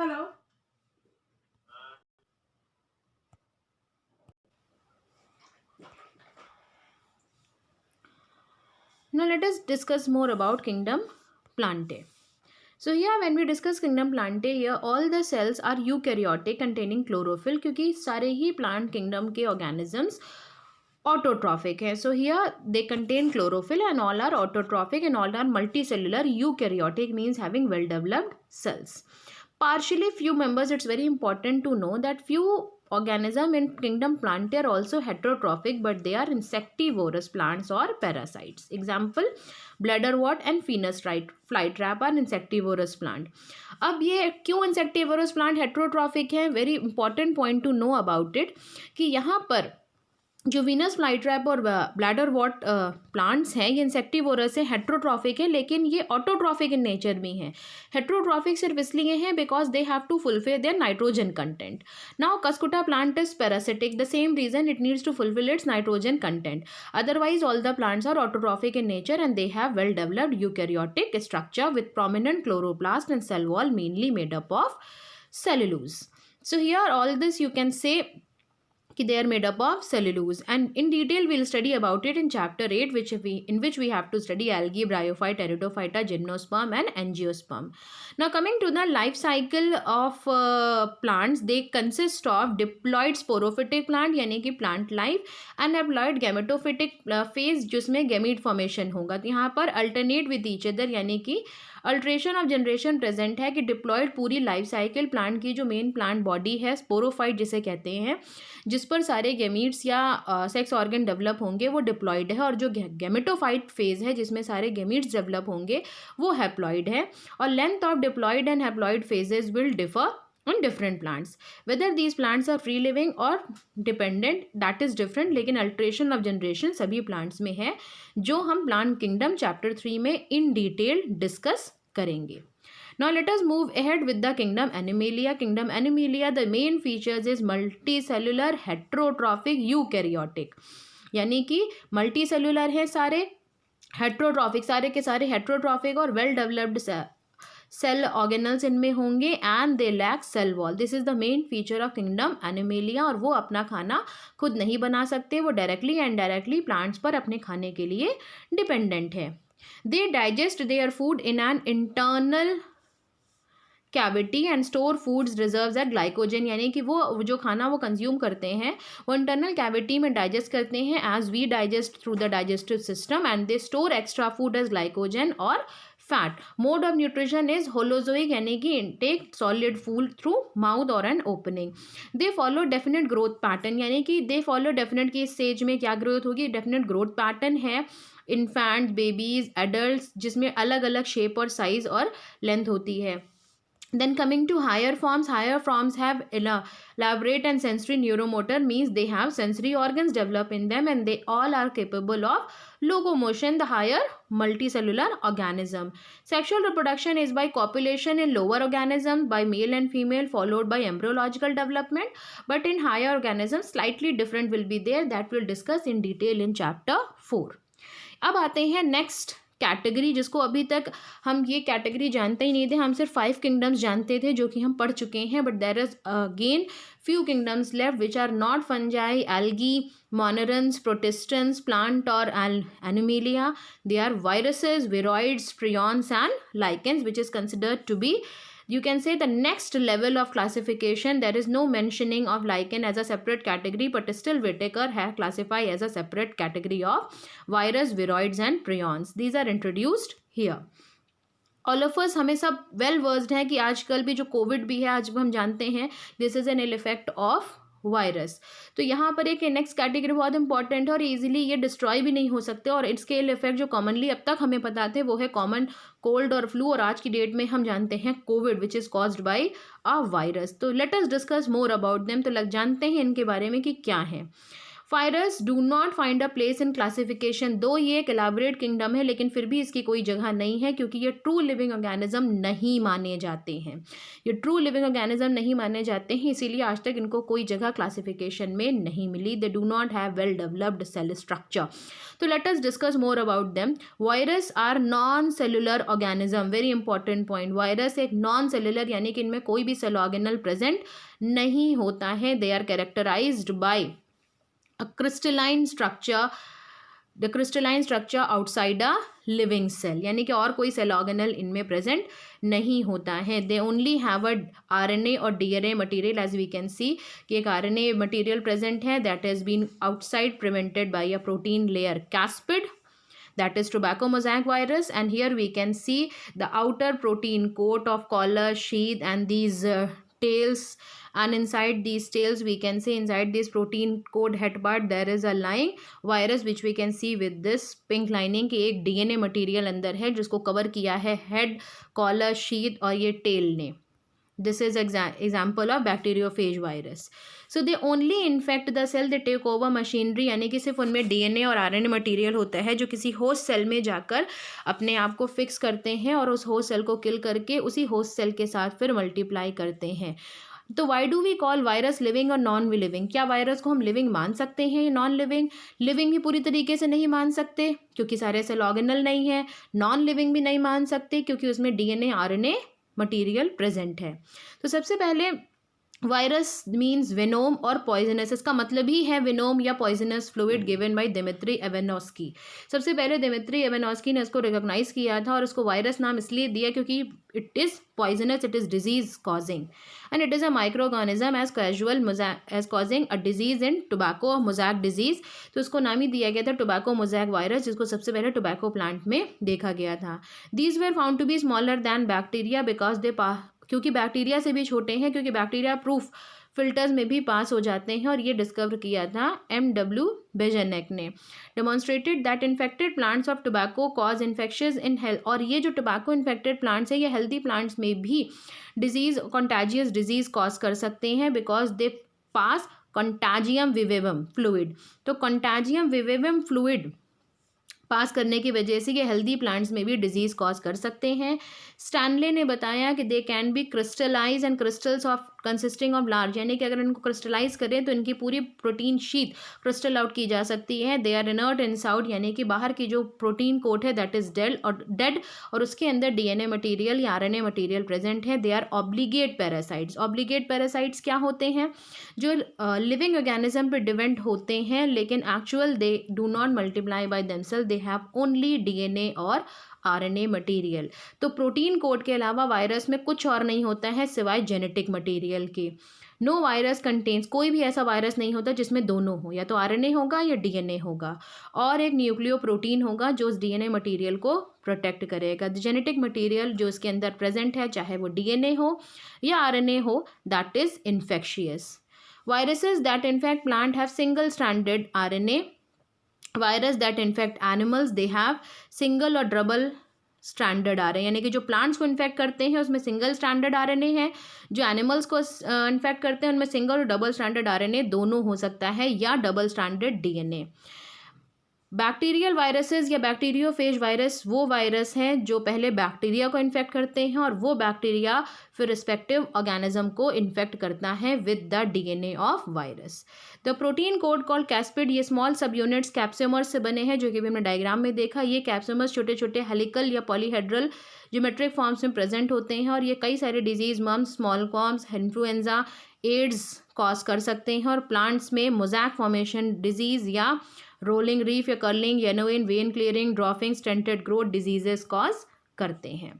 Hello. Now let us discuss more about kingdom Plantae. So here when we discuss kingdom Plantae, here all the cells are eukaryotic containing chlorophyll, क्योंकि सारे ही plant kingdom के organisms autotrophic है. So here they contain chlorophyll and all are autotrophic and all are multicellular. Eukaryotic means having well developed cells. Partially few members, it's very important to know that few organism in kingdom Plantae are also heterotrophic, but they are insectivorous plants or parasites. Example, bladderwort and Venus flytrap are insectivorous plant. अब ये क्यों insectivorous plant heterotrophic है, very important point to know about it कि यहाँ पर जो Venus flytrap और bladder what plants हैं ये इंसेक्टिवोरस है, हेट्रोट्रॉफिक है, लेकिन ये ऑटोट्रॉफिक इन नेचर भी हैं. हेट्रोट्रॉफिक सिर्फ इसलिए हैं because they have to fulfil their nitrogen content. Now cuscuta plant is parasitic, the same reason it needs to fulfil its nitrogen content. Otherwise all the plants are autotrophic in nature and they have well developed eukaryotic structure with prominent chloroplast and cell wall mainly made up of cellulose. So here all this you can say they are made up of cellulose, and in detail we'll study about it in chapter 8, in which we have to study algae, bryophyte, teratophyta, gymnosperm and angiosperm. Now coming to the life cycle of plants, they consist of diploid sporophytic plant यानी कि plant life and haploid gametophytic phase जिसमें gamete formation होगा. तो यहाँ पर alternate with each other यानी कि alteration of generation present है कि डिप्लॉयड पूरी लाइफ साइकिल प्लांट की जो मेन प्लांट बॉडी है स्पोरोफाइट जिसे कहते हैं, जिस पर सारे गेमीट्स या सेक्स ऑर्गन डेवलप होंगे वो डिप्लॉयड है, और जो गेमेटोफाइट फेज है जिसमें सारे गेमीट्स डेवलप होंगे वो हैप्लॉयड है. और length of diploid and haploid phases will differ on different plants. Whether these plants are free living or dependent, that is different, लेकिन अल्ट्रेशन ऑफ जनरेशन सभी प्लांट्स में है, जो हम प्लांट किंगडम चैप्टर 3 में इन डिटेल डिस्कस करेंगे. Now let us move ahead with the kingdom Animalia. Kingdom Animalia, the main features is multicellular heterotrophic eukaryotic, यानी कि मल्टीसेलुलर है सारे, हेट्रोट्रॉफिक सारे के सारे हेट्रोट्रॉफिक और वेल डेवलप्ड सेल ऑर्गेनल्स इनमें होंगे and they lack cell wall. This is the main feature of kingdom Animalia. और वो अपना खाना खुद नहीं बना सकते, वो डायरेक्टली एंड इनडायरेक्टली प्लांट्स पर अपने खाने के लिए डिपेंडेंट है. They digest their food in an internal cavity and store foods reserves at glycogen, यानी कि वो जो खाना वो कंज्यूम करते हैं वो इंटरनल कैविटी में डाइजेस्ट करते हैं as we digest through the digestive system, and they store extra food as glycogen और fat. Mode of nutrition is holozoic, यानी कि intake solid food through mouth और an opening. They follow definite growth pattern, यानी कि they follow definite की stage में क्या growth होगी, डेफिनेट ग्रोथ पैटर्न है. इन्फेंट, बेबीज, एडल्ट, जिसमें अलग अलग शेप और साइज और लेंथ होती है. Then coming to higher forms have elaborate and sensory neuromotor, means they have sensory organs develop in them and they all are capable of locomotion, the higher multicellular organism. Sexual reproduction is by copulation in lower organisms by male and female followed by embryological development, but in higher organisms slightly different will be there, that we'll discuss in detail in chapter 4. अब आते हैं next category, जिसको अभी तक हम ये category जानते ही नहीं थे, हम सिर्फ 5 किंगडम्स जानते थे जो कि हम पढ़ चुके हैं, but there is again few kingdoms left which are not fungi, algae, monorans, protistans, plant or animalia. They are viruses, viroids, prions and lichens, which is considered to be, you can say, the next level of classification. There is no mentioning of lichen as a separate category, but still Whitaker has classified as a separate category of virus, viroids and prions. These are introduced here. All of us हमें सब well versed हैं कि आजकल भी जो Covid भी है आज हम जानते हैं this is an ill effect of virus. तो यहाँ पर एक नेक्स्ट कैटेगरी बहुत इंपॉर्टेंट है और इजीली ये डिस्ट्रॉय भी नहीं हो सकते, और इसके इल इफेक्ट जो कॉमनली अब तक हमें पता थे वो है कॉमन कोल्ड और फ्लू, और आज की डेट में हम जानते हैं COVID which is caused by a virus. तो let us discuss more about them. तो जानते हैं इनके बारे में कि क्या है. Virus do not find a place in classification, दो ये एक एलाबोरेट किंगडम है लेकिन फिर भी इसकी कोई जगह नहीं है क्योंकि ये ट्रू लिविंग ऑर्गेनिज्म नहीं माने जाते हैं। ये ट्रू लिविंग ऑर्गेनिज्म नहीं माने जाते हैं, इसीलिए आज तक इनको कोई जगह क्लासिफिकेशन में नहीं मिली। They do not have well developed cell structure. तो let us discuss more about them. Virus are non cellular organism, very important point. Virus एक नॉन सेलुलर यानी कि इनमें कोई भी सेल ऑर्गेनल प्रेजेंट नहीं होता है। They are characterized by a crystalline structure, the crystalline structure outside a living cell, यानी कि और कोई सेल ऑर्गेनल इनमें प्रेजेंट नहीं होता है। They only have a RNA और DNA material, as we can see कि एक RNA मटीरियल प्रेजेंट है that has been outside prevented by a protein layer capsid, that is tobacco mosaic virus. And here we can see the outer protein coat of collar, sheath and these tails, and inside these tails we can see inside this protein coat head part there is a lying virus which we can see with this pink lining कि एक DNA material अंदर है जिसको cover किया है head, collar, sheath और ये tell ने। This is example of bacteriophage virus. So they only infect the cell, they take over machinery, यानी कि सिर्फ उनमें DNA और RNA मटीरियल होता है जो किसी होस्ट सेल में जाकर अपने आप को फिक्स करते हैं और उस होस्ट सेल को किल करके उसी होस्ट सेल के साथ फिर मल्टीप्लाई करते हैं। तो why do we call virus living और नॉन लिविंग? क्या वायरस को हम लिविंग मान सकते हैं या नॉन लिविंग? लिविंग भी पूरी तरीके से नहीं मान सकते क्योंकि सारे सेल ऑर्गेनल नहीं है, नॉन लिविंग भी नहीं मान सकते क्योंकि उसमें DNA RNA मटीरियल प्रेजेंट है। तो सबसे पहले वायरस मीन्स वेनोम और पॉइजनस, इसका मतलब ही है वेनोम या poisonous fluid given by Dmitri Ivanovsky. सबसे पहले दिमित्री इवानोस्की ने इसको रिकॉग्नाइज किया था और इसको वायरस नाम इसलिए दिया क्योंकि it is poisonous, it is disease causing and it is a micro organism as casual as causing a disease in tobacco mosaic disease. तो इसको नाम ही दिया गया था टोबैको मोज़ैक वायरस, जिसको सबसे पहले टोबैको प्लांट में देखा गया था। These were found to be smaller than bacteria because they क्योंकि बैक्टीरिया से भी छोटे हैं, क्योंकि बैक्टीरिया प्रूफ फिल्टर्स में भी पास हो जाते हैं और ये डिस्कवर किया था M.W. बेजेनेक ने। Demonstrated that infected plants of tobacco cause infections in health, और ये जो टोबैको इन्फेक्टेड प्लांट्स है ये हेल्दी प्लांट्स में भी डिजीज, कॉन्टैजियस डिजीज कॉज कर सकते हैं बिकॉज दे पास कंटाजियम विवेवम फ्लूइड। तो कंटाजियम विवेवम फ्लूइड पास करने की वजह से ये हेल्दी प्लांट्स में भी डिजीज कॉज कर सकते हैं। स्टैनले ने बताया कि they can be crystallise and crystals of consisting of large, यानी कि अगर इनको क्रिस्टलाइज करें तो इनकी पूरी प्रोटीन शीट क्रिस्टल आउट की जा सकती है। दे आर इनर्ट इनसाइड, यानी कि बाहर की जो प्रोटीन कोट है दैट इज डेड और उसके अंदर DNA मटीरियल या RNA मटीरियल प्रेजेंट है। They are obligate parasites. Obligate parasites क्या होते हैं? जो लिविंग ऑर्गेनिज्म पर डिपेंड होते हैं लेकिन actual they do not multiply by themselves, they have only DNA और RNA मटीरियल। तो प्रोटीन कोड के अलावा वायरस में कुछ और नहीं होता है सिवाय जेनेटिक मटीरियल के। नो वायरस कंटेन्स, कोई भी ऐसा वायरस नहीं होता जिसमें दोनों हो, या तो RNA होगा या DNA होगा और एक न्यूक्लियो प्रोटीन होगा जो उस DNA मटीरियल को प्रोटेक्ट करेगा। जेनेटिक मटीरियल जो इसके अंदर प्रेजेंट है, चाहे वो DNA हो या RNA हो, that is infectious. Viruses that infect plant have single stranded RNA। Virus that infect animals they have single और डबल स्टैंडर्ड RNA, यानी कि जो प्लांट्स को इन्फेक्ट करते हैं उसमें सिंगल स्टैंडर्ड RNA है, जो एनिमल्स को इन्फेक्ट करते हैं उनमें सिंगल और डबल स्टैंडर्ड RNA दोनों हो सकता है, या double standard DNA। Bacterial viruses या बैक्टीरियोफेज वायरस वो वायरस हैं जो पहले बैक्टीरिया को इन्फेक्ट करते हैं और वो बैक्टीरिया फिर रिस्पेक्टिव ऑर्गेनिज्म को इन्फेक्ट करता है with the DNA of virus. The protein code called capsid, ये स्मॉल सब यूनिट्स कैप्सिमर्स से बने हैं जो कि हमने डायग्राम में देखा। ये कैप्सिमर्स छोटे छोटे हेलिकल या पॉलीहेड्रल ज्योमेट्रिक फॉर्म्स में प्रेजेंट होते हैं और ये कई सारे disease, mumps, small pox, influenza, AIDS cause कर सकते हैं और प्लांट्स में मोज़ैक फॉर्मेशन डिजीज या रोलिंग रीफ या curling, yellowing, vein clearing, dropping, stunted growth diseases cause करते हैं।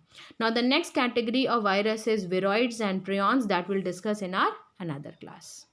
Now the next category of virus is viroids and prions that will discuss in our another class.